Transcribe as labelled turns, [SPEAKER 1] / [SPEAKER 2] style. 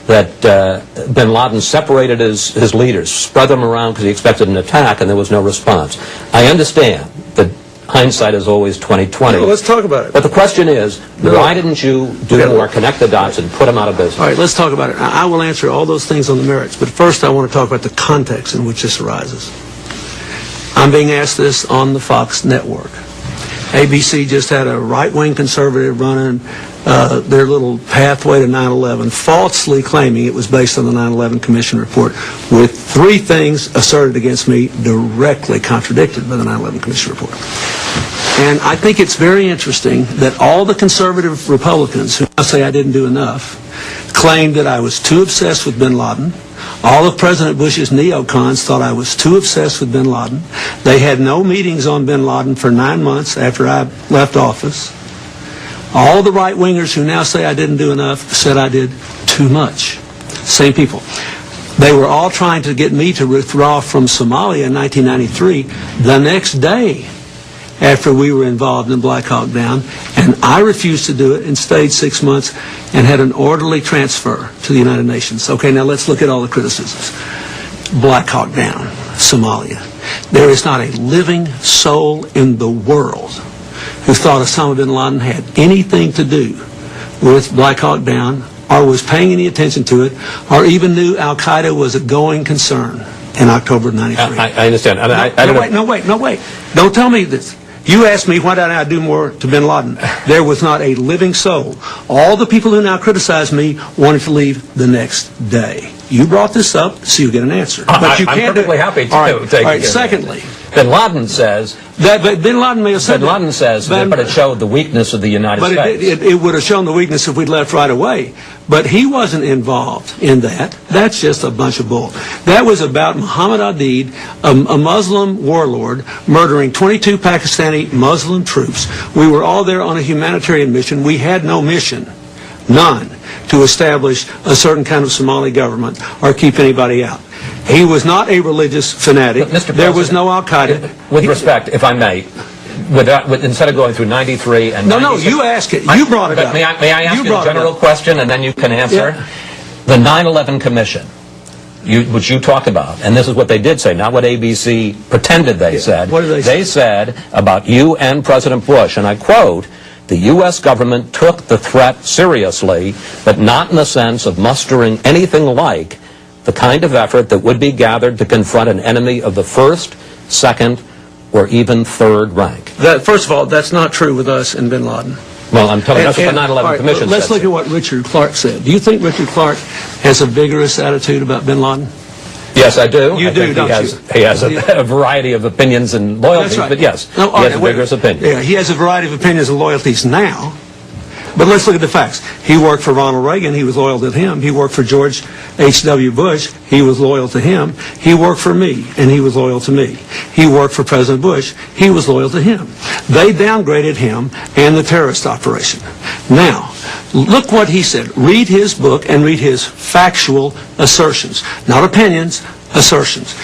[SPEAKER 1] that bin Laden separated his leaders, spread them around because he expected an attack, and there was no response. I understand that hindsight is always 20/20.
[SPEAKER 2] No, let's talk about it.
[SPEAKER 1] But the question is, why didn't you do more, connect the dots, and put them out of business?
[SPEAKER 2] All right, let's talk about it. I will answer all those things on the merits, but first I want to talk about the context in which this arises. I'm being asked this on the Fox network. ABC just had a right-wing conservative running their little pathway to 9/11, falsely claiming it was based on the 9/11 Commission report, with 3 things asserted against me directly contradicted by the 9/11 Commission report. And I think it's very interesting that all the conservative Republicans who now say I didn't do enough claimed that I was too obsessed with bin Laden. All of President Bush's neocons thought I was too obsessed with bin Laden. They had no meetings on bin Laden for 9 months after I left office. All the right-wingers who now say I didn't do enough said I did too much. Same people. They were all trying to get me to withdraw from Somalia in 1993, the next day after we were involved in Black Hawk Down, and I refused to do it and stayed 6 months and had an orderly transfer to the United Nations. Okay, now let's look at all the criticisms. Black Hawk Down, Somalia. There is not a living soul in the world who thought Osama bin Laden had anything to do with Black Hawk Down, or was paying any attention to it, or even knew Al-Qaeda was a going concern in October of 93.
[SPEAKER 1] I understand.
[SPEAKER 2] No, wait. Don't tell me this. You asked me why did I do more to bin Laden. There was not a living soul. All the people who now criticize me wanted to leave the next day. You brought this up, so you get an answer. But you
[SPEAKER 1] I'm
[SPEAKER 2] can't
[SPEAKER 1] perfectly happy to.
[SPEAKER 2] All right. Secondly,
[SPEAKER 1] bin Laden says
[SPEAKER 2] that bin Laden may have said
[SPEAKER 1] bin Laden says but it showed the weakness of the United States.
[SPEAKER 2] But it would have shown the weakness if we'd left right away. But he wasn't involved in that. That's just a bunch of bull. That was about Muhammad Aidid, a Muslim warlord, murdering 22 Pakistani Muslim troops. We were all there on a humanitarian mission. We had no mission, none, to establish a certain kind of Somali government or keep anybody out. He was not a religious fanatic. There was no Al-Qaeda.
[SPEAKER 1] With respect, if I may, instead of going through 93 and 96...
[SPEAKER 2] No, you ask it. You brought it up.
[SPEAKER 1] May I ask you a general question and then you can answer?
[SPEAKER 2] Yeah.
[SPEAKER 1] The 9/11 Commission, which you talked about, and this is what they did say, not what ABC pretended they said.
[SPEAKER 2] What did they say?
[SPEAKER 1] They said about you and President Bush, and I quote, "The U.S. government took the threat seriously, but not in the sense of mustering anything like the kind of effort that would be gathered to confront an enemy of the first, second, or even third rank."
[SPEAKER 2] First of all, that's not true with us and bin Laden.
[SPEAKER 1] Well, I'm telling you, that's what the 9/11 Commission said.
[SPEAKER 2] Let's look at what Richard Clarke said. Do you think Richard Clarke has a vigorous attitude about bin Laden?
[SPEAKER 1] Yes, I do.
[SPEAKER 2] You do, don't you?
[SPEAKER 1] He has a variety of opinions and loyalties,
[SPEAKER 2] That's right.
[SPEAKER 1] but yes,
[SPEAKER 2] No,
[SPEAKER 1] he has a vigorous opinion.
[SPEAKER 2] Yeah, he has a variety of opinions and loyalties now. But let's look at the facts. He worked for Ronald Reagan. He was loyal to him. He worked for George H.W. Bush. He was loyal to him. He worked for me, and he was loyal to me. He worked for President Bush. He was loyal to him. They downgraded him and the terrorist operation. Now, look what he said. Read his book and read his factual assertions. Not opinions, assertions.